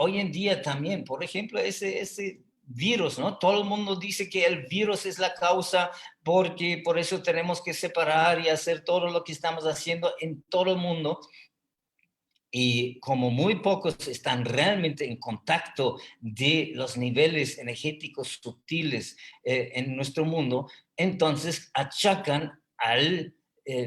hoy en día también, por ejemplo, ese virus, ¿no? Todo el mundo dice que el virus es la causa porque por eso tenemos que separar y hacer todo lo que estamos haciendo en todo el mundo. Y como muy pocos están realmente en contacto de los niveles energéticos sutiles en nuestro mundo, entonces achacan al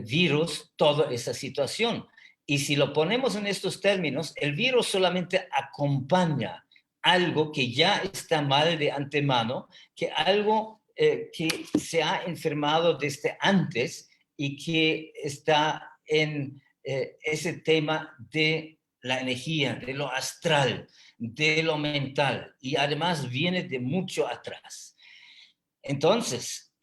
virus toda esa situación. Y si lo ponemos en estos términos, el virus solamente acompaña algo que ya está mal de antemano, que algo que se ha enfermado desde antes y que está en ese tema de la energía, de lo astral, de lo mental, y además viene de mucho atrás. Entonces,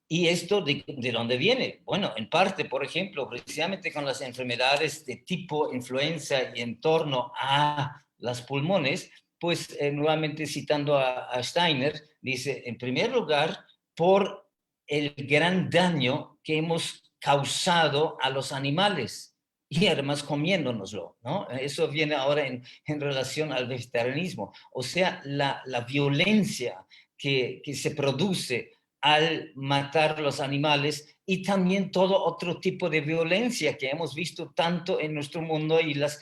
¿y esto de dónde viene? Bueno, en parte, por ejemplo, precisamente con las enfermedades de tipo influenza y en torno a los pulmones, pues nuevamente citando a Steiner, dice, en primer lugar, por el gran daño que hemos causado a los animales y además comiéndonoslo, ¿no? Eso viene ahora en relación al vegetarianismo, o sea, la violencia que se produce al matar los animales y también todo otro tipo de violencia que hemos visto tanto en nuestro mundo y los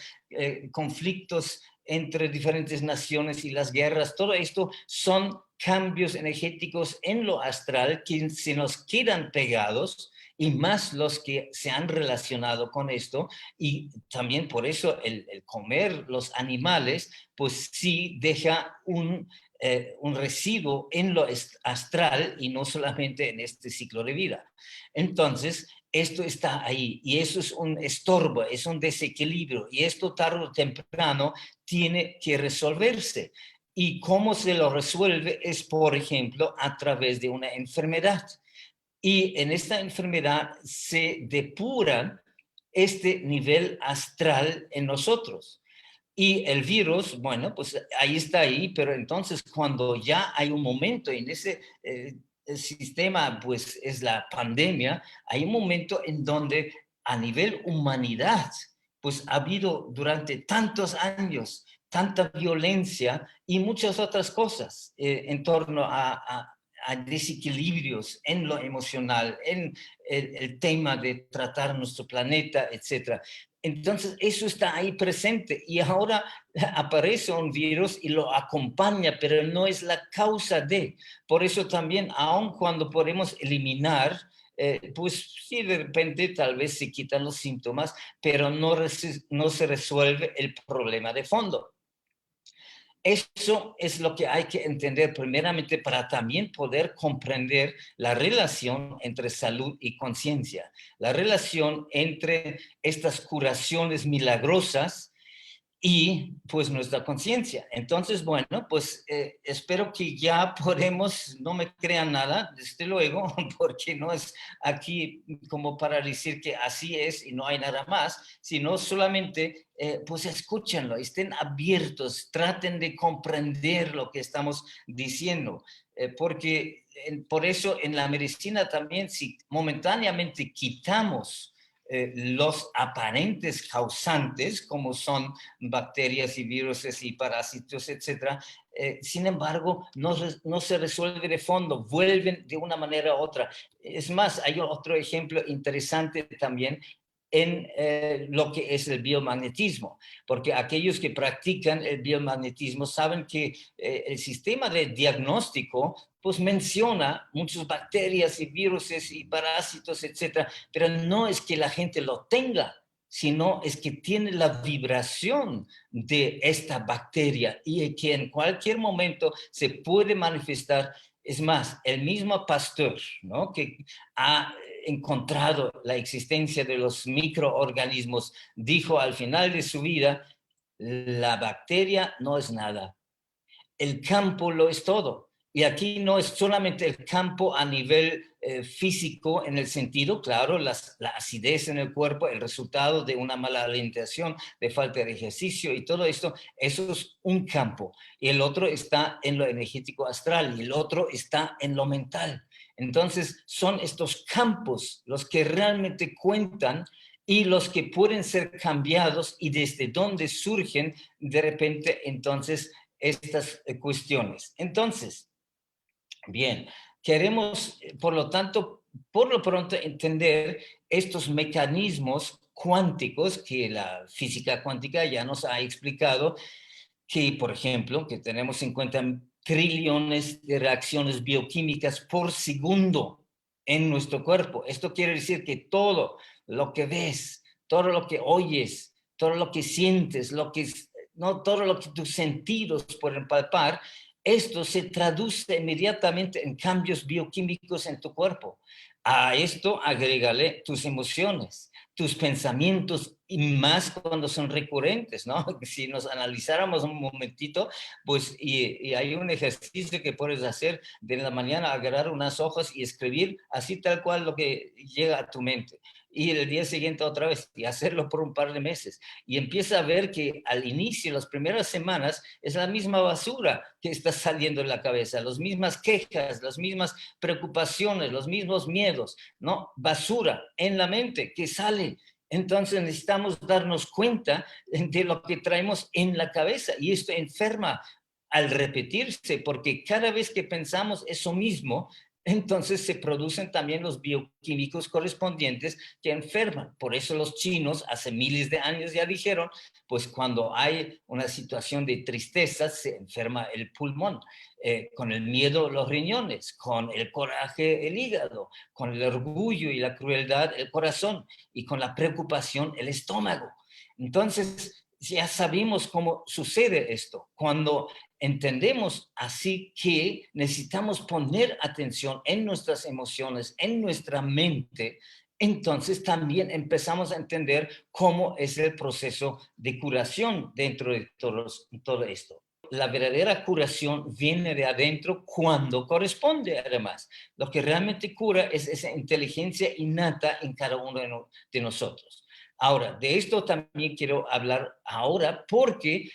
conflictos entre diferentes naciones y las guerras, todo esto son cambios energéticos en lo astral que se nos quedan pegados y más los que se han relacionado con esto y también por eso el comer los animales pues sí deja un residuo en lo astral y no solamente en este ciclo de vida. Entonces, esto está ahí y eso es un estorbo, es un desequilibrio y esto tarde o temprano tiene que resolverse. ¿Y cómo se lo resuelve? Es, por ejemplo, a través de una enfermedad. Y en esta enfermedad se depura este nivel astral en nosotros. Y el virus, bueno, pues ahí está ahí, pero entonces cuando ya hay un momento en ese el sistema, pues es la pandemia, hay un momento en donde a nivel humanidad, pues ha habido durante tantos años tanta violencia y muchas otras cosas en torno a desequilibrios en lo emocional, en el tema de tratar nuestro planeta, etcétera. Entonces, eso está ahí presente y ahora aparece un virus y lo acompaña, pero no es la causa de. Por eso también, aun cuando podemos eliminar, pues sí, de repente tal vez se quitan los síntomas, pero no se resuelve el problema de fondo. Eso es lo que hay que entender primeramente para también poder comprender la relación entre salud y conciencia, la relación entre estas curaciones milagrosas y pues nuestra conciencia. Entonces, bueno, pues espero que ya podemos, no me crean nada, desde luego, porque no es aquí como para decir que así es y no hay nada más, sino solamente pues escúchenlo, estén abiertos, traten de comprender lo que estamos diciendo, porque por eso en la medicina también si momentáneamente quitamos los aparentes causantes, como son bacterias y virus y parásitos, etcétera. Sin embargo, no se resuelve de fondo, vuelven de una manera u otra. Es más, hay otro ejemplo interesante también en lo que es el biomagnetismo, porque aquellos que practican el biomagnetismo saben que el sistema de diagnóstico pues menciona muchas bacterias y virus y parásitos, etcétera, pero no es que la gente lo tenga, sino es que tiene la vibración de esta bacteria y que en cualquier momento se puede manifestar. Es más, el mismo Pasteur, ¿no?, que ha encontrado la existencia de los microorganismos, dijo al final de su vida, la bacteria no es nada, el campo lo es todo. Y aquí no es solamente el campo a nivel físico en el sentido, claro, la acidez en el cuerpo, el resultado de una mala alimentación, de falta de ejercicio y todo esto, eso es un campo. Y el otro está en lo energético astral y el otro está en lo mental. Entonces, son estos campos los que realmente cuentan y los que pueden ser cambiados y desde dónde surgen de repente entonces estas cuestiones. Entonces, bien, queremos, por lo tanto, por lo pronto entender estos mecanismos cuánticos que la física cuántica ya nos ha explicado, que, por ejemplo, que tenemos 50 trillones de reacciones bioquímicas por segundo en nuestro cuerpo. Esto quiere decir que todo lo que ves, todo lo que oyes, todo lo que sientes, no, todo lo que tus sentidos pueden palpar, esto se traduce inmediatamente en cambios bioquímicos en tu cuerpo. A esto agrégale tus emociones, tus pensamientos, y más cuando son recurrentes, ¿no? Si nos analizáramos un momentito, pues, y hay un ejercicio que puedes hacer de la mañana, agarrar unas hojas y escribir así tal cual lo que llega a tu mente. Y el día siguiente otra vez, y hacerlo por un par de meses. Y empieza a ver que al inicio, las primeras semanas, es la misma basura que está saliendo de la cabeza, las mismas quejas, las mismas preocupaciones, los mismos miedos, ¿no? Basura en la mente que sale. Entonces necesitamos darnos cuenta de lo que traemos en la cabeza y esto enferma al repetirse, porque cada vez que pensamos eso mismo, entonces se producen también los bioquímicos correspondientes que enferman. Por eso los chinos hace miles de años ya dijeron, pues cuando hay una situación de tristeza se enferma el pulmón, con el miedo los riñones, con el coraje el hígado, con el orgullo y la crueldad el corazón y con la preocupación el estómago. Entonces ya sabemos cómo sucede esto. Cuando entendemos así que necesitamos poner atención en nuestras emociones, en nuestra mente, entonces también empezamos a entender cómo es el proceso de curación dentro de todo esto. La verdadera curación viene de adentro cuando corresponde, además. Lo que realmente cura es esa inteligencia innata en cada uno de nosotros. Ahora, de esto también quiero hablar ahora porque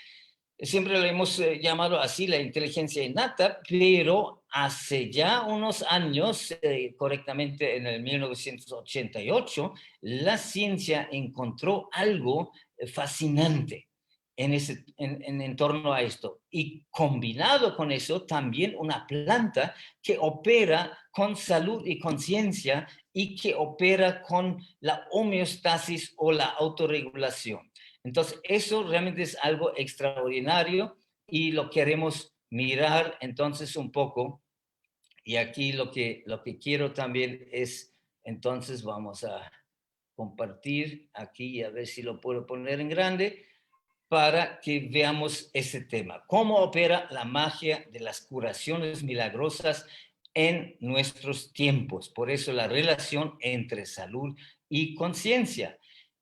siempre lo hemos llamado así la inteligencia innata, pero hace ya unos años, correctamente en el 1988, la ciencia encontró algo fascinante en torno a esto. Y combinado con eso, también una planta que opera con salud y conciencia y que opera con la homeostasis o la autorregulación. Entonces, eso realmente es algo extraordinario y lo queremos mirar entonces un poco. Y aquí lo que quiero también es, entonces vamos a compartir aquí y a ver si lo puedo poner en grande para que veamos ese tema. ¿Cómo opera la magia de las curaciones milagrosas en nuestros tiempos? Por eso la relación entre salud y conciencia.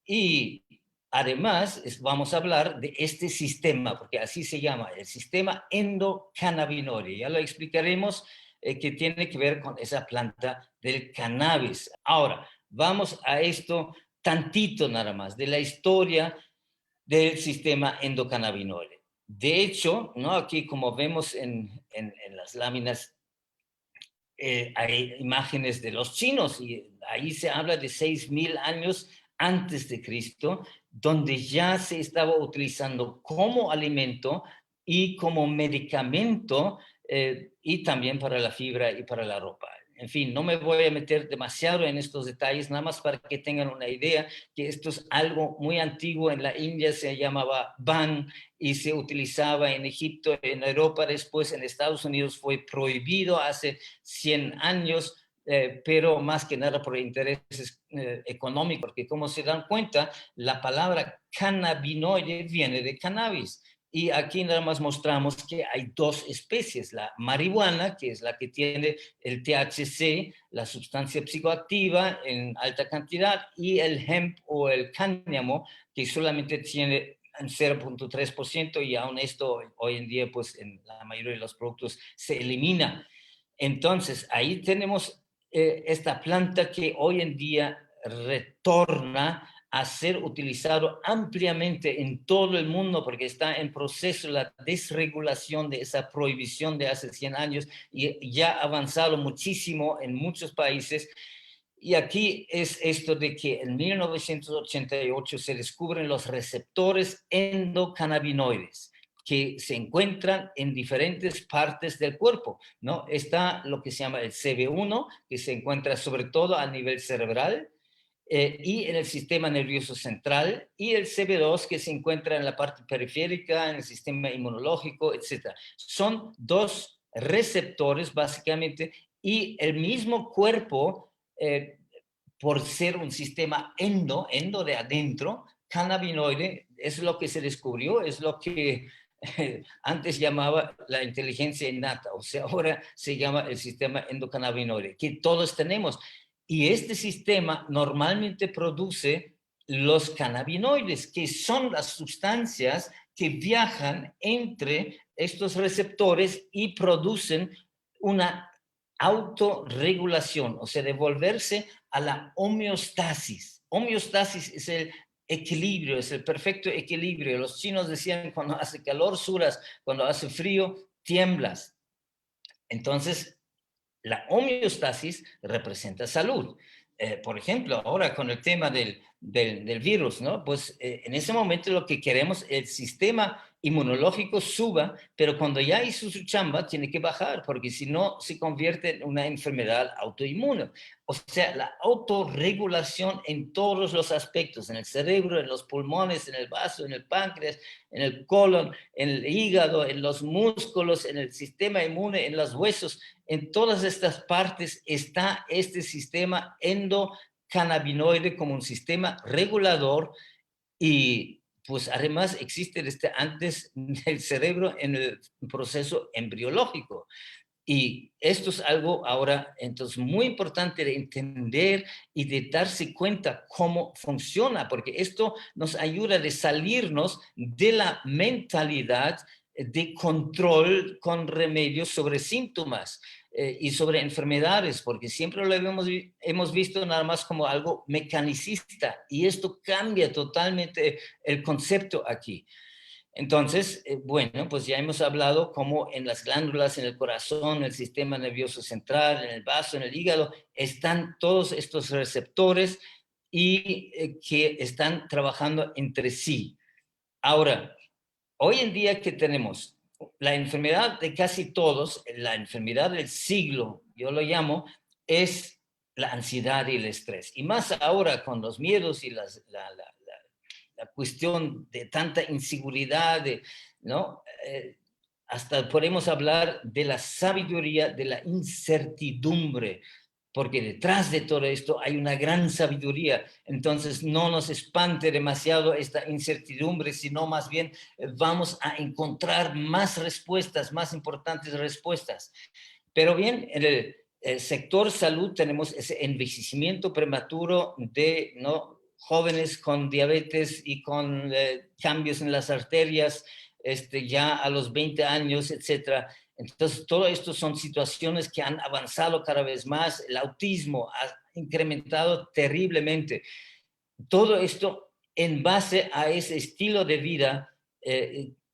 Y además vamos a hablar de este sistema, porque así se llama, el sistema endocannabinoide. Ya lo explicaremos, que tiene que ver con esa planta del cannabis. Ahora, vamos a esto tantito nada más, de la historia del sistema endocannabinoide. De hecho, ¿no? Aquí como vemos en las láminas, hay imágenes de los chinos y ahí se habla de 6.000 años antes de Cristo, donde ya se estaba utilizando como alimento y como medicamento, y también para la fibra y para la ropa. En fin, no me voy a meter demasiado en estos detalles, nada más para que tengan una idea que esto es algo muy antiguo. En la India se llamaba ban y se utilizaba en Egipto, en Europa, después en Estados Unidos fue prohibido hace 100 años, pero más que nada por intereses económicos, porque como se dan cuenta, la palabra cannabinoide viene de cannabis. Y aquí nada más mostramos que hay dos especies, la marihuana, que es la que tiene el THC, la sustancia psicoactiva en alta cantidad, y el hemp o el cáñamo, que solamente tiene en 0.3% y aún esto hoy en día pues en la mayoría de los productos se elimina. Entonces ahí tenemos esta planta que hoy en día retorna a ser utilizado ampliamente en todo el mundo porque está en proceso la desregulación de esa prohibición de hace 100 años y ya ha avanzado muchísimo en muchos países. Y aquí es esto de que en 1988 se descubren los receptores endocannabinoides que se encuentran en diferentes partes del cuerpo, ¿no? Está lo que se llama el CB1, que se encuentra sobre todo a nivel cerebral, y en el sistema nervioso central, y el CB2 que se encuentra en la parte periférica, en el sistema inmunológico, etc. Son dos receptores básicamente, y el mismo cuerpo, por ser un sistema endo de adentro, cannabinoide, es lo que se descubrió, es lo que antes llamaba la inteligencia innata, o sea, ahora se llama el sistema endocannabinoide, que todos tenemos. Y este sistema normalmente produce los cannabinoides, que son las sustancias que viajan entre estos receptores y producen una autorregulación, o sea, devolverse a la homeostasis. Homeostasis es el equilibrio, es el perfecto equilibrio. Los chinos decían, cuando hace calor sudas, cuando hace frío tiemblas. Entonces, la homeostasis representa salud. Por ejemplo, ahora con el tema del virus, ¿no? Pues en ese momento lo que queremos, el sistema inmunológico suba, pero cuando ya hizo su chamba, tiene que bajar, porque si no, se convierte en una enfermedad autoinmune. O sea, la autorregulación en todos los aspectos, en el cerebro, en los pulmones, en el vaso, en el páncreas, en el colon, en el hígado, en los músculos, en el sistema inmune, en los huesos. En todas estas partes está este sistema endocannabinoide como un sistema regulador, y pues además existe desde antes del cerebro en el proceso embriológico. Y esto es algo ahora entonces muy importante de entender y de darse cuenta cómo funciona, porque esto nos ayuda de salirnos de la mentalidad de control con remedios sobre síntomas, y sobre enfermedades, porque siempre lo hemos visto nada más como algo mecanicista, y esto cambia totalmente el concepto aquí. Entonces, bueno, pues ya hemos hablado cómo en las glándulas, en el corazón, en el sistema nervioso central, en el vaso, en el hígado, están todos estos receptores, y que están trabajando entre sí. Ahora, hoy en día que tenemos la enfermedad de casi todos, la enfermedad del siglo, yo lo llamo, es la ansiedad y el estrés. Y más ahora con los miedos y la cuestión de tanta inseguridad, ¿no? Hasta podemos hablar de la sabiduría de la incertidumbre, porque detrás de todo esto hay una gran sabiduría. Entonces no nos espante demasiado esta incertidumbre, sino más bien vamos a encontrar más respuestas, más importantes respuestas. Pero bien, en el sector salud tenemos ese envejecimiento prematuro de, ¿no?, jóvenes con diabetes y con cambios en las arterias, ya a los 20 años, etcétera. Entonces, todo esto son situaciones que han avanzado cada vez más. El autismo ha incrementado terriblemente. Todo esto en base a ese estilo de vida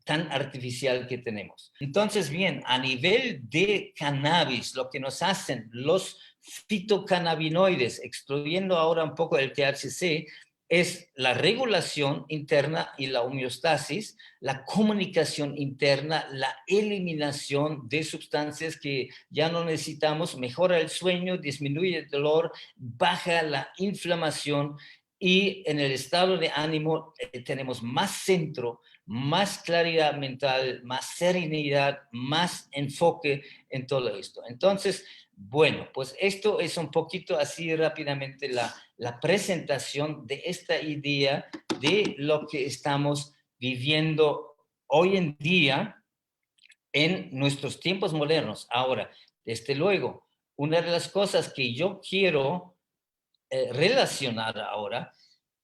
tan artificial que tenemos. Entonces, bien, a nivel de cannabis, lo que nos hacen los fitocannabinoides, excluyendo ahora un poco el THC, es la regulación interna y la homeostasis, la comunicación interna, la eliminación de sustancias que ya no necesitamos, mejora el sueño, disminuye el dolor, baja la inflamación, y en el estado de ánimo tenemos más centro, más claridad mental, más serenidad, más enfoque en todo esto. Entonces, bueno, pues esto es un poquito así rápidamente la presentación de esta idea de lo que estamos viviendo hoy en día en nuestros tiempos modernos. Ahora, desde luego, una de las cosas que yo quiero relacionar ahora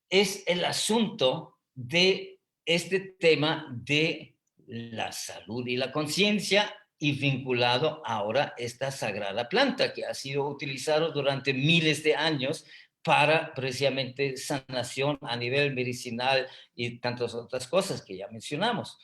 es el asunto de este tema de la salud y la conciencia, y vinculado ahora a esta sagrada planta que ha sido utilizado durante miles de años para precisamente sanación a nivel medicinal y tantas otras cosas que ya mencionamos.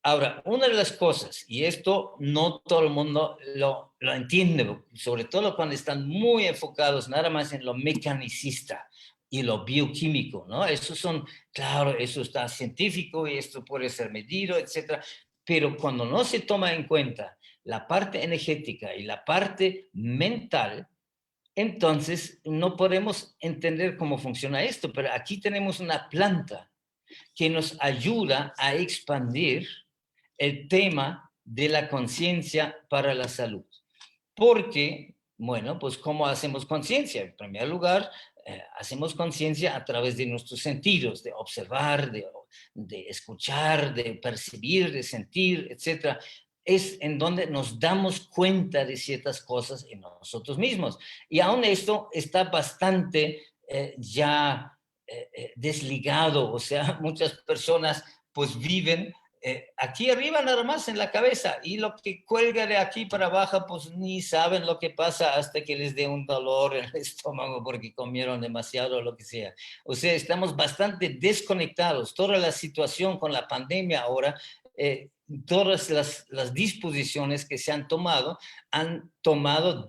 Ahora, una de las cosas, y esto no todo el mundo lo entiende, sobre todo cuando están muy enfocados nada más en lo mecanicista y lo bioquímico, ¿no? Eso son, claro, eso está científico y esto puede ser medido, etcétera, pero cuando no se toma en cuenta la parte energética y la parte mental, entonces no podemos entender cómo funciona esto, pero aquí tenemos una planta que nos ayuda a expandir el tema de la conciencia para la salud. Porque, bueno, pues ¿cómo hacemos conciencia? En primer lugar, hacemos conciencia a través de nuestros sentidos, de observar, de escuchar, de percibir, de sentir, etcétera. Es en donde nos damos cuenta de ciertas cosas en nosotros mismos. Y aún esto está bastante ya desligado, o sea, muchas personas pues viven aquí arriba nada más en la cabeza y lo que cuelga de aquí para abajo pues ni saben lo que pasa hasta que les dé un dolor en el estómago porque comieron demasiado o lo que sea. O sea, estamos bastante desconectados. Toda la situación con la pandemia ahora, todas las disposiciones que se han tomado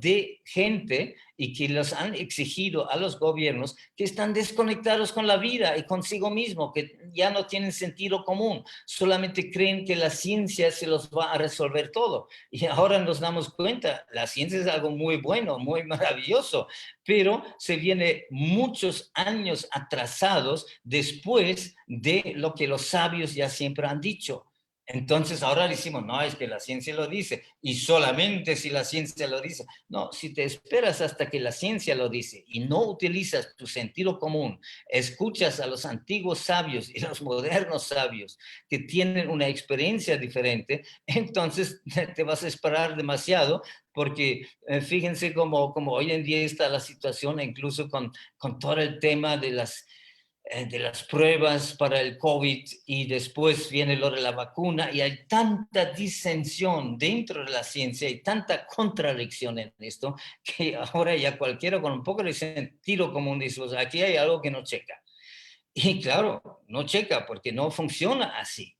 de gente y que los han exigido a los gobiernos que están desconectados con la vida y consigo mismo, que ya no tienen sentido común, solamente creen que la ciencia se los va a resolver todo. Y ahora nos damos cuenta, la ciencia es algo muy bueno, muy maravilloso, pero se viene muchos años atrasados después de lo que los sabios ya siempre han dicho. Entonces ahora decimos, no, es que la ciencia lo dice, y solamente si la ciencia lo dice. No, si te esperas hasta que la ciencia lo dice y no utilizas tu sentido común, escuchas a los antiguos sabios y los modernos sabios que tienen una experiencia diferente, entonces te vas a esperar demasiado porque fíjense cómo hoy en día está la situación, incluso con todo el tema de las pruebas para el COVID y después viene lo de la vacuna y hay tanta disensión dentro de la ciencia y tanta contradicción en esto que ahora ya cualquiera con un poco de sentido común dice, pues aquí hay algo que no checa. Y claro, no checa porque no funciona así.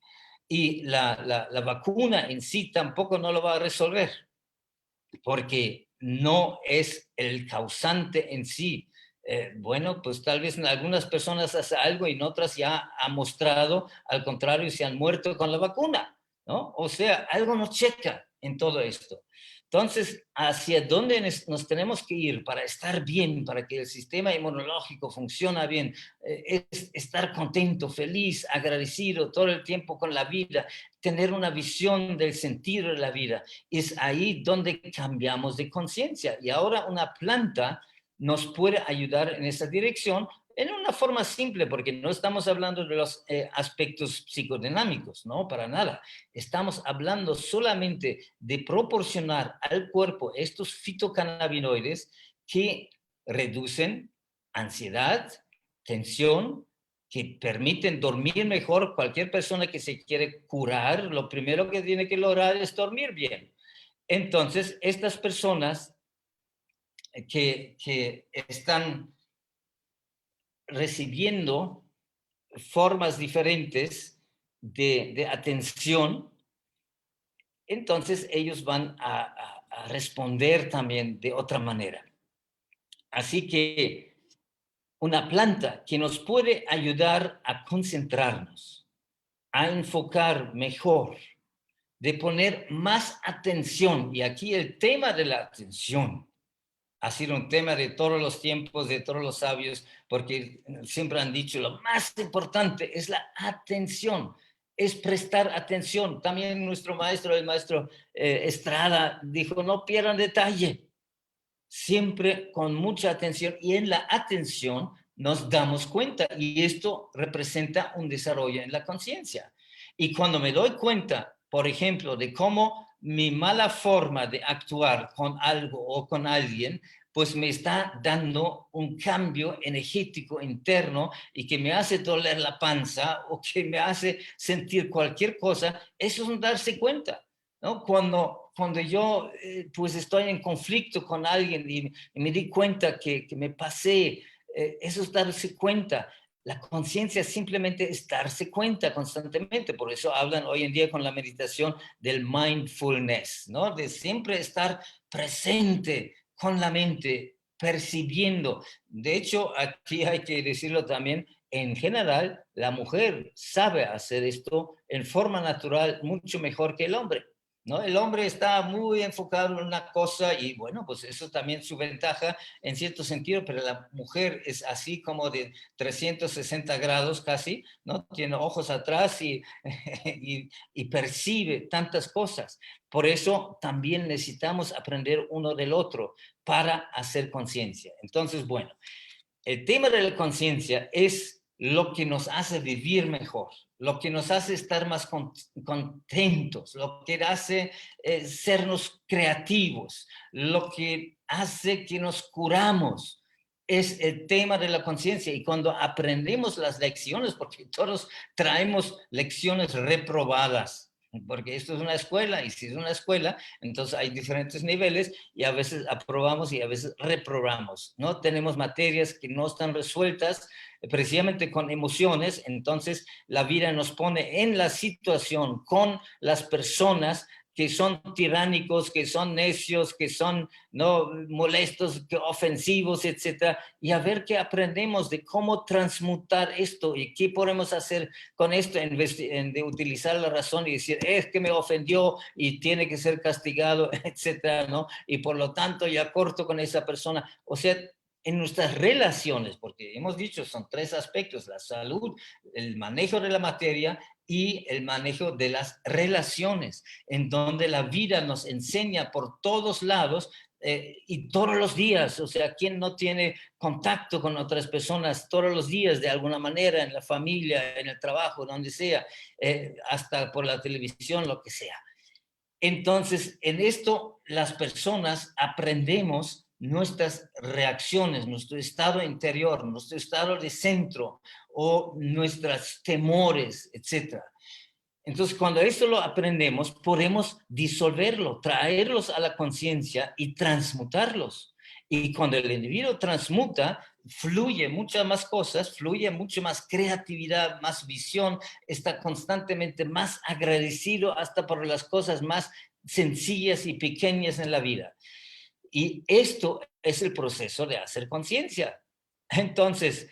Y la vacuna en sí tampoco no lo va a resolver porque no es el causante en sí. Bueno, pues tal vez en algunas personas hace algo y en otras ya ha mostrado, al contrario, se han muerto con la vacuna, ¿no? O sea, algo no checa en todo esto. Entonces, ¿hacia dónde nos tenemos que ir para estar bien, para que el sistema inmunológico funcione bien? Es estar contento, feliz, agradecido todo el tiempo con la vida, tener una visión del sentido de la vida. Es ahí donde cambiamos de conciencia. Y ahora una planta nos puede ayudar en esa dirección en una forma simple, porque no estamos hablando de los aspectos psicodinámicos, no, para nada. Estamos hablando solamente de proporcionar al cuerpo estos fitocannabinoides que reducen ansiedad, tensión, que permiten dormir mejor. Cualquier persona que se quiere curar, lo primero que tiene que lograr es dormir bien. Entonces, estas personas que están recibiendo formas diferentes de atención, entonces ellos van a responder también de otra manera. Así que una planta que nos puede ayudar a concentrarnos, a enfocar mejor, de poner más atención. Y aquí el tema de la atención ha sido un tema de todos los tiempos, de todos los sabios, porque siempre han dicho, lo más importante es la atención, es prestar atención. También nuestro maestro, el maestro Estrada, dijo, no pierdan detalle, siempre con mucha atención, y en la atención nos damos cuenta, y esto representa un desarrollo en la conciencia. Y cuando me doy cuenta, por ejemplo, de cómo mi mala forma de actuar con algo o con alguien, pues me está dando un cambio energético interno y que me hace doler la panza o que me hace sentir cualquier cosa, eso es un darse cuenta, ¿no? Cuando yo pues estoy en conflicto con alguien y me di cuenta que me pasé, eso es darse cuenta. La conciencia simplemente es darse cuenta constantemente. Por eso hablan hoy en día con la meditación del mindfulness, ¿no? De siempre estar presente con la mente, percibiendo. De hecho, aquí hay que decirlo también, en general, la mujer sabe hacer esto en forma natural mucho mejor que el hombre. ¿No? El hombre está muy enfocado en una cosa y bueno, pues eso también es su ventaja en cierto sentido, pero la mujer es así como de 360 grados casi, ¿no? Tiene ojos atrás y percibe tantas cosas. Por eso también necesitamos aprender uno del otro para hacer conciencia. Entonces, bueno, el tema de la conciencia es lo que nos hace vivir mejor, lo que nos hace estar más contentos, lo que hace sernos creativos, lo que hace que nos curamos. Es el tema de la conciencia y cuando aprendemos las lecciones, porque todos traemos lecciones reprobadas, porque esto es una escuela y si es una escuela, entonces hay diferentes niveles y a veces aprobamos y a veces reprobamos, ¿no? Tenemos materias que no están resueltas precisamente con emociones, entonces la vida nos pone en la situación con las personas que son tiránicos, que son necios, que son no molestos, que ofensivos, etcétera, y a ver qué aprendemos de cómo transmutar esto y qué podemos hacer con esto en vez de utilizar la razón y decir, es que me ofendió y tiene que ser castigado, etcétera, ¿no? Y por lo tanto ya corto con esa persona. O sea, en nuestras relaciones, porque hemos dicho, son tres aspectos, la salud, el manejo de la materia y el manejo de las relaciones, en donde la vida nos enseña por todos lados y todos los días, o sea, ¿quién no tiene contacto con otras personas todos los días de alguna manera, en la familia, en el trabajo, donde sea, hasta por la televisión, lo que sea? Entonces, en esto las personas aprendemos nuestras reacciones, nuestro estado interior, nuestro estado de centro o nuestros temores, etcétera. Entonces, cuando esto lo aprendemos, podemos disolverlo, traerlos a la conciencia y transmutarlos. Y cuando el individuo transmuta, fluye muchas más cosas, fluye mucho más creatividad, más visión, está constantemente más agradecido hasta por las cosas más sencillas y pequeñas en la vida. Y esto es el proceso de hacer conciencia. Entonces,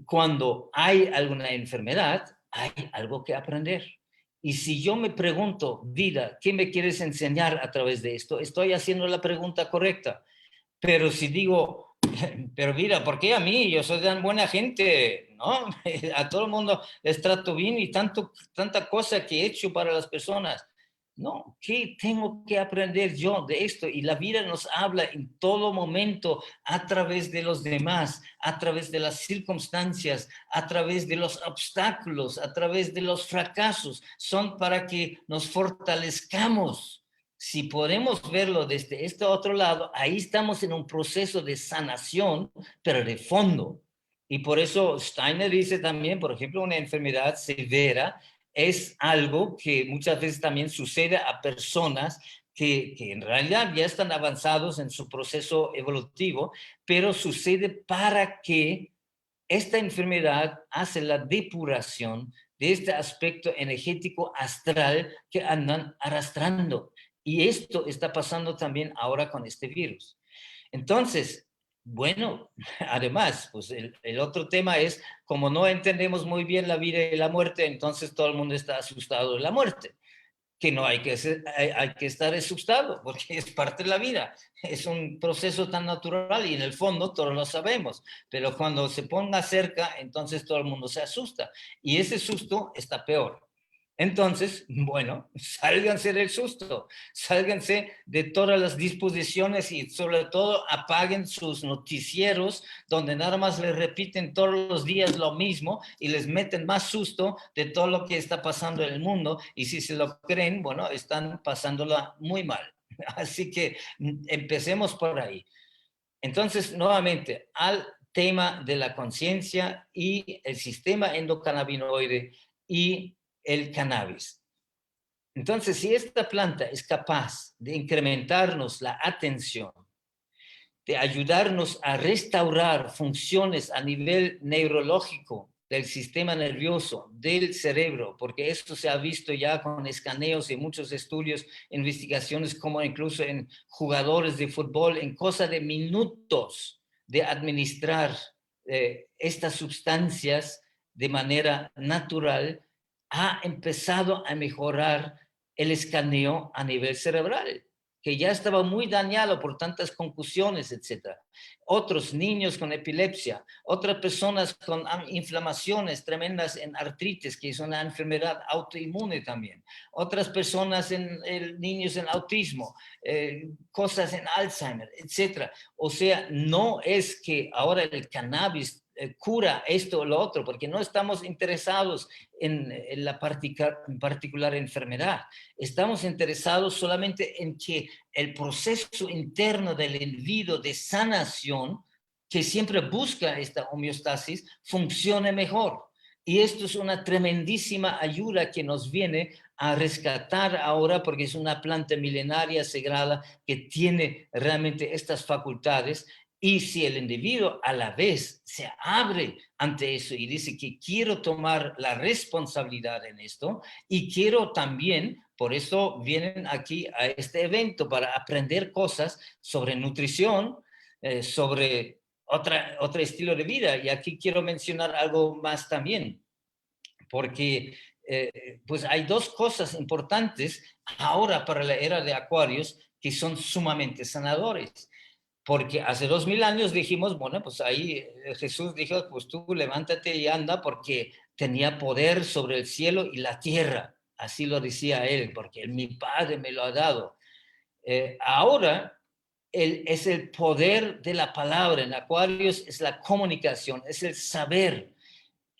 cuando hay alguna enfermedad, hay algo que aprender. Y si yo me pregunto, vida, ¿qué me quieres enseñar a través de esto? Estoy haciendo la pregunta correcta. Pero si digo, pero mira, ¿por qué a mí? Yo soy tan buena gente, ¿no? A todo el mundo les trato bien y tanta cosa que he hecho para las personas. No, ¿qué tengo que aprender yo de esto? Y la vida nos habla en todo momento a través de los demás, a través de las circunstancias, a través de los obstáculos, a través de los fracasos. Son para que nos fortalezcamos. Si podemos verlo desde este otro lado, ahí estamos en un proceso de sanación, pero de fondo. Y por eso Steiner dice también, por ejemplo, una enfermedad severa es algo que muchas veces también sucede a personas que en realidad ya están avanzados en su proceso evolutivo, pero sucede para que esta enfermedad hace la depuración de este aspecto energético astral que andan arrastrando. Y esto está pasando también ahora con este virus. Entonces, bueno, además, pues el otro tema es, como no entendemos muy bien la vida y la muerte, entonces todo el mundo está asustado de la muerte, que no hay que, hay que estar asustado, porque es parte de la vida, es un proceso tan natural y en el fondo todos lo sabemos, pero cuando se ponga cerca, entonces todo el mundo se asusta y ese susto está peor. Entonces, bueno, sálganse del susto, sálganse de todas las disposiciones y sobre todo apaguen sus noticieros donde nada más les repiten todos los días lo mismo y les meten más susto de todo lo que está pasando en el mundo y si se lo creen, bueno, están pasándola muy mal. Así que empecemos por ahí. Entonces, nuevamente, al tema de la conciencia y el sistema endocannabinoide y el cannabis. Entonces, si esta planta es capaz de incrementarnos la atención, de ayudarnos a restaurar funciones a nivel neurológico del sistema nervioso, del cerebro, porque esto se ha visto ya con escaneos y muchos estudios, investigaciones, como incluso en jugadores de fútbol, en cosa de minutos de administrar estas sustancias de manera natural, ha empezado a mejorar el escaneo a nivel cerebral, que ya estaba muy dañado por tantas concusiones, etcétera. Otros niños con epilepsia, otras personas con inflamaciones tremendas en artritis, que es una enfermedad autoinmune también, otras personas niños en autismo, cosas en Alzheimer, etcétera. O sea, no es que ahora el cannabis cura esto o lo otro, porque no estamos interesados en la particular enfermedad. Estamos interesados solamente en que el proceso interno del individuo de sanación, que siempre busca esta homeostasis, funcione mejor. Y esto es una tremendísima ayuda que nos viene a rescatar ahora, porque es una planta milenaria sagrada que tiene realmente estas facultades. Y si el individuo a la vez se abre ante eso y dice que quiero tomar la responsabilidad en esto y quiero también, por eso vienen aquí a este evento, para aprender cosas sobre nutrición, sobre otro estilo de vida. Y aquí quiero mencionar algo más también, porque pues hay dos cosas importantes ahora para la era de Acuarios que son sumamente sanadores. Porque hace 2000 años dijimos, bueno, pues ahí Jesús dijo, pues tú levántate y anda, porque tenía poder sobre el cielo y la tierra. Así lo decía él, porque mi Padre me lo ha dado. Ahora es el poder de la palabra. En Acuarios es la comunicación, es el saber.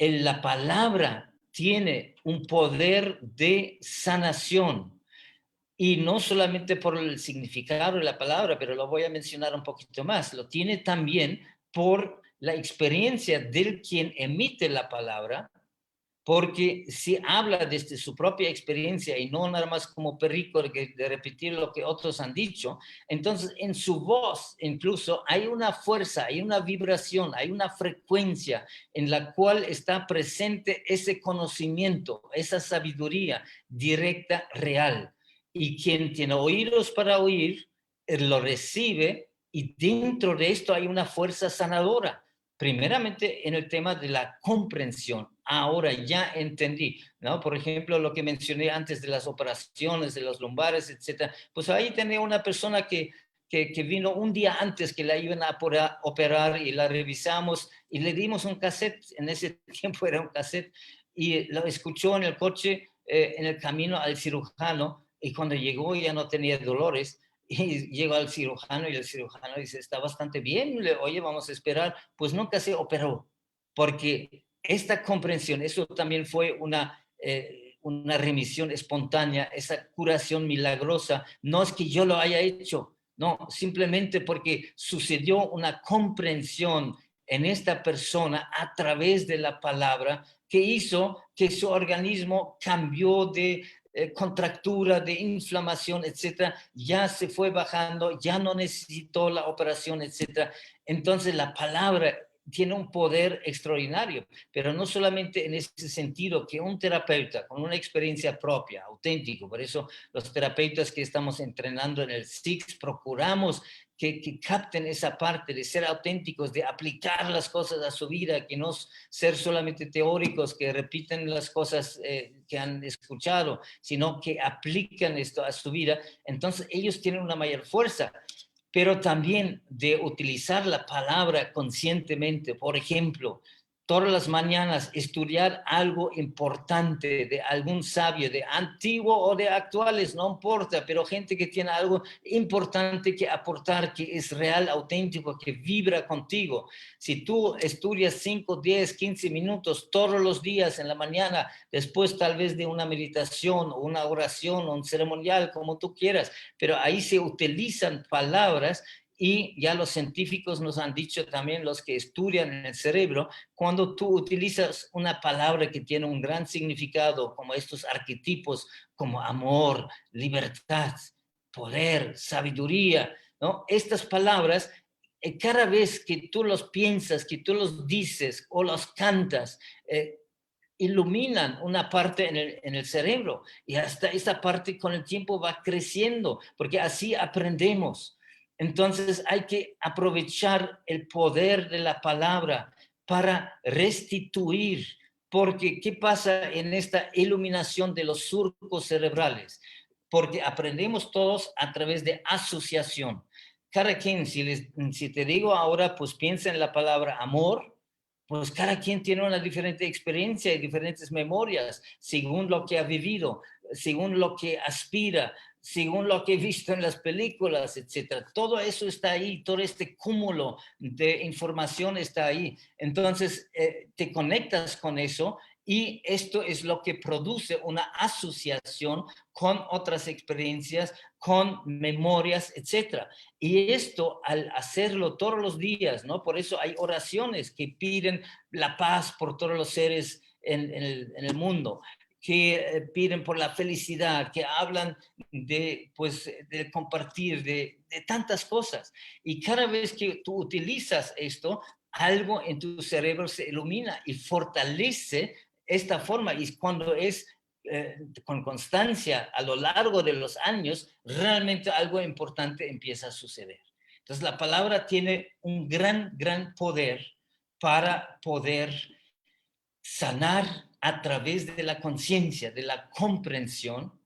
La palabra tiene un poder de sanación. Y no solamente por el significado de la palabra, pero lo voy a mencionar un poquito más. Lo tiene también por la experiencia del quien emite la palabra, porque si habla desde su propia experiencia y no nada más como perrico de repetir lo que otros han dicho, entonces en su voz incluso hay una fuerza, hay una vibración, hay una frecuencia en la cual está presente ese conocimiento, esa sabiduría directa, real. Y quien tiene oídos para oír, lo recibe, y dentro de esto hay una fuerza sanadora. Primeramente en el tema de la comprensión. Ahora ya entendí, ¿no? Por ejemplo, lo que mencioné antes de las operaciones, de los lumbares, etcétera. Pues ahí tenía una persona que vino un día antes que la iban a operar, y la revisamos y le dimos un cassette. En ese tiempo era un cassette, y lo escuchó en el coche, en el camino al cirujano, y cuando llegó ya no tenía dolores. Y llegó al cirujano, y el cirujano dice, está bastante bien. Oye, vamos a esperar. Pues nunca se operó, porque esta comprensión, eso también fue una remisión espontánea, esa curación milagrosa. No es que yo lo haya hecho, no, simplemente porque sucedió una comprensión en esta persona a través de la palabra, que hizo que su organismo cambió de contractura, de inflamación, etcétera, ya se fue bajando, ya no necesitó la operación, etcétera. Entonces la palabra tiene un poder extraordinario, pero no solamente en ese sentido, que un terapeuta con una experiencia propia, auténtico. Por eso los terapeutas que estamos entrenando en el SIX procuramos que capten esa parte de ser auténticos, de aplicar las cosas a su vida, que no ser solamente teóricos que repiten las cosas que han escuchado, sino que aplican esto a su vida. Entonces ellos tienen una mayor fuerza, pero también de utilizar la palabra conscientemente. Por ejemplo, todas las mañanas estudiar algo importante de algún sabio, de antiguo o de actuales, no importa, pero gente que tiene algo importante que aportar, que es real, auténtico, que vibra contigo. Si tú estudias 5, 10, 15 minutos todos los días en la mañana, después tal vez de una meditación o una oración o un ceremonial, como tú quieras, pero ahí se utilizan palabras. Y ya los científicos nos han dicho también, los que estudian en el cerebro, cuando tú utilizas una palabra que tiene un gran significado, como estos arquetipos, como amor, libertad, poder, sabiduría, ¿no? Estas palabras cada vez que tú los piensas, que tú los dices o los cantas, iluminan una parte en el cerebro y hasta esa parte con el tiempo va creciendo, porque así aprendemos. Entonces hay que aprovechar el poder de la palabra para restituir, porque ¿qué pasa en esta iluminación de los surcos cerebrales? Porque aprendemos todos a través de asociación. Cada quien, si te digo ahora, pues piensa en la palabra amor, pues cada quien tiene una diferente experiencia y diferentes memorias, según lo que ha vivido, según lo que aspira, según lo que he visto en las películas, etcétera. Todo eso está ahí, todo este cúmulo de información está ahí. Entonces, te conectas con eso y esto es lo que produce una asociación con otras experiencias, con memorias, etcétera. Y esto, al hacerlo todos los días, ¿no? Por eso hay oraciones que piden la paz por todos los seres en el mundo, que piden por la felicidad, que hablan de, pues, de compartir, de tantas cosas. Y cada vez que tú utilizas esto, algo en tu cerebro se ilumina y fortalece esta forma. Y cuando es con constancia a lo largo de los años, realmente algo importante empieza a suceder. Entonces la palabra tiene un gran poder para poder sanar a través de la conciencia, de la comprensión,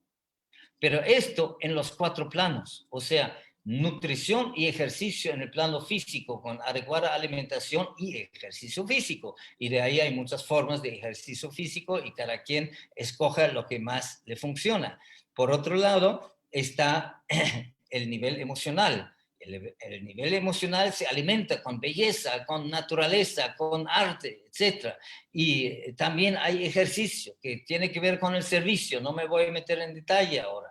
pero esto en los 4 planos, o sea, nutrición y ejercicio en el plano físico, con adecuada alimentación y ejercicio físico. Y de ahí hay muchas formas de ejercicio físico y cada quien escoja lo que más le funciona. Por otro lado, está el nivel emocional. El nivel emocional se alimenta con belleza, con naturaleza, con arte, etc. Y también hay ejercicio que tiene que ver con el servicio. No me voy a meter en detalle ahora.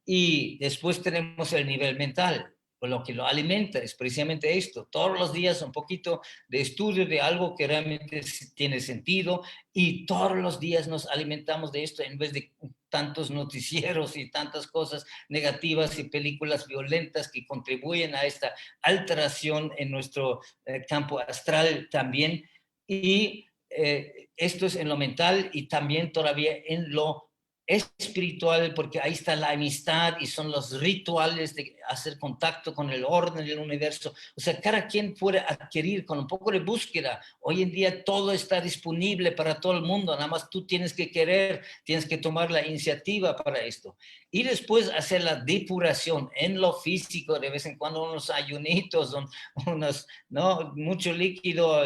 Y después tenemos el nivel mental, lo que lo alimenta es precisamente esto, todos los días un poquito de estudio de algo que realmente tiene sentido y todos los días nos alimentamos de esto en vez de tantos noticieros y tantas cosas negativas y películas violentas que contribuyen a esta alteración en nuestro campo astral también. Y esto es en lo mental y también todavía en lo espiritual, porque ahí está la amistad y son los rituales de hacer contacto con el orden del universo. O sea, cada quien puede adquirir con un poco de búsqueda. Hoy en día todo está disponible para todo el mundo, nada más tú tienes que querer, tienes que tomar la iniciativa para esto. Y después hacer la depuración en lo físico, de vez en cuando unos ayunitos, unos, ¿no? Mucho líquido,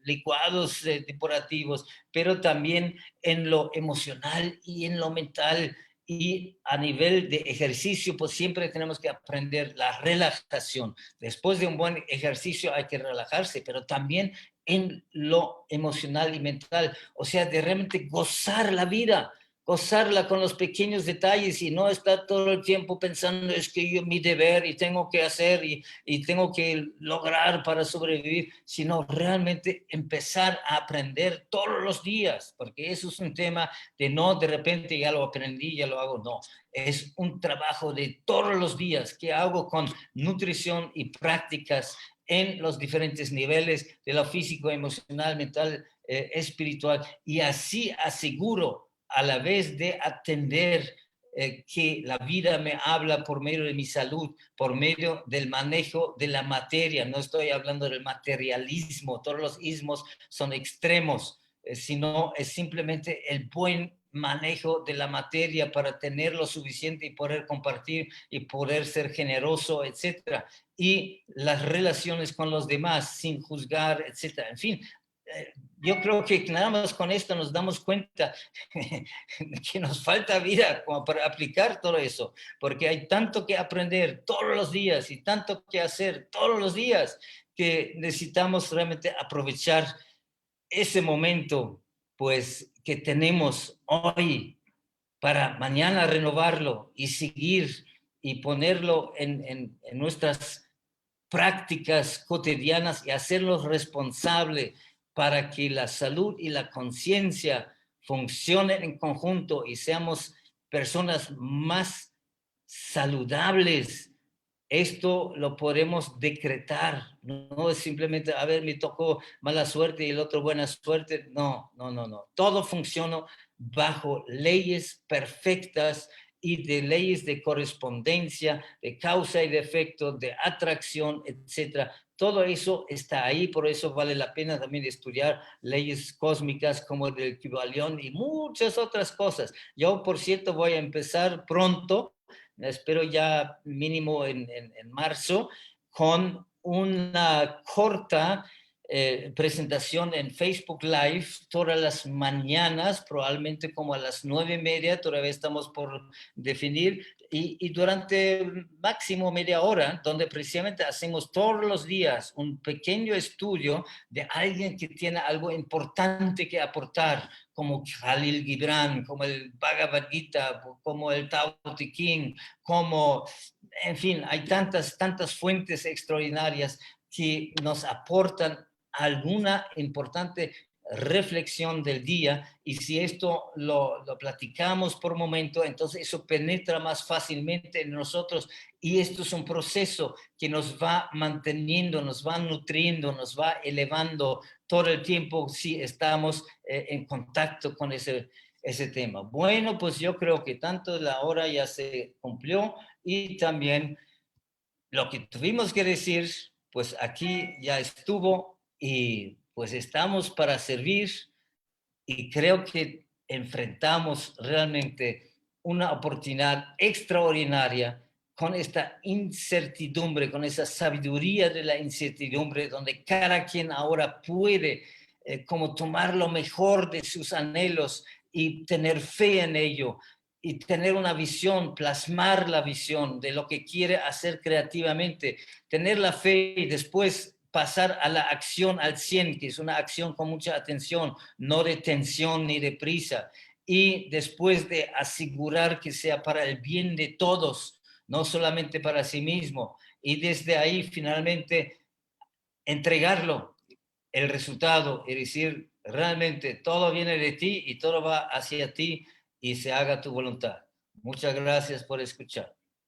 licuados depurativos, pero también en lo emocional y en lo mental y a nivel de ejercicio, pues siempre tenemos que aprender la relajación. Después de un buen ejercicio hay que relajarse, pero también en lo emocional y mental, o sea, de realmente gozar la vida, gozarla con los pequeños detalles y no estar todo el tiempo pensando es que yo mi deber y tengo que hacer y tengo que lograr para sobrevivir, sino realmente empezar a aprender todos los días, porque eso es un tema de no de repente ya lo aprendí, ya lo hago, no, es un trabajo de todos los días que hago con nutrición y prácticas en los diferentes niveles de lo físico, emocional, mental, espiritual, y así aseguro a la vez de atender que la vida me habla por medio de mi salud, por medio del manejo de la materia. No estoy hablando del materialismo, todos los ismos son extremos, sino es simplemente el buen manejo de la materia para tener lo suficiente y poder compartir y poder ser generoso, etcétera. Y las relaciones con los demás sin juzgar, etcétera. En fin, yo creo que nada más con esto nos damos cuenta que nos falta vida como para aplicar todo eso, porque hay tanto que aprender todos los días y tanto que hacer todos los días que necesitamos realmente aprovechar ese momento, pues, que tenemos hoy para mañana renovarlo y seguir y ponerlo en nuestras prácticas cotidianas y hacerlos responsable para que la salud y la conciencia funcionen en conjunto y seamos personas más saludables esto lo podemos decretar, no es simplemente, a ver, me tocó mala suerte y el otro buena suerte. No, no, no, no. Todo funciona bajo leyes perfectas y de leyes de correspondencia, de causa y de efecto, de atracción, etcétera. Todo eso está ahí, por eso vale la pena también estudiar leyes cósmicas como el del Kybalión y muchas otras cosas. Yo, por cierto, voy a empezar pronto, espero ya mínimo en marzo, con una corta presentación en Facebook Live todas las mañanas, probablemente como a las 9:30, todavía estamos por definir, y durante máximo media hora, donde precisamente hacemos todos los días un pequeño estudio de alguien que tiene algo importante que aportar, como Khalil Gibran, como el Bhagavad Gita, como el Tao Te Ching, como, en fin, hay tantas fuentes extraordinarias que nos aportan alguna importante reflexión del día, y si esto lo platicamos por momento, entonces eso penetra más fácilmente en nosotros, y esto es un proceso que nos va manteniendo, nos va nutriendo, nos va elevando todo el tiempo si estamos en contacto con ese tema. Bueno, pues yo creo que tanto la hora ya se cumplió y también lo que tuvimos que decir, pues aquí ya estuvo y pues estamos para servir, y creo que enfrentamos realmente una oportunidad extraordinaria con esta incertidumbre, con esa sabiduría de la incertidumbre, donde cada quien ahora puede como tomar lo mejor de sus anhelos y tener fe en ello, y tener una visión, plasmar la visión de lo que quiere hacer creativamente, tener la fe y después pasar a la acción al 100, que es una acción con mucha atención, no de tensión ni de prisa, y después de asegurar que sea para el bien de todos, no solamente para sí mismo, y desde ahí finalmente entregarlo, el resultado, y decir, realmente todo viene de ti y todo va hacia ti y se haga tu voluntad. Muchas gracias por escuchar.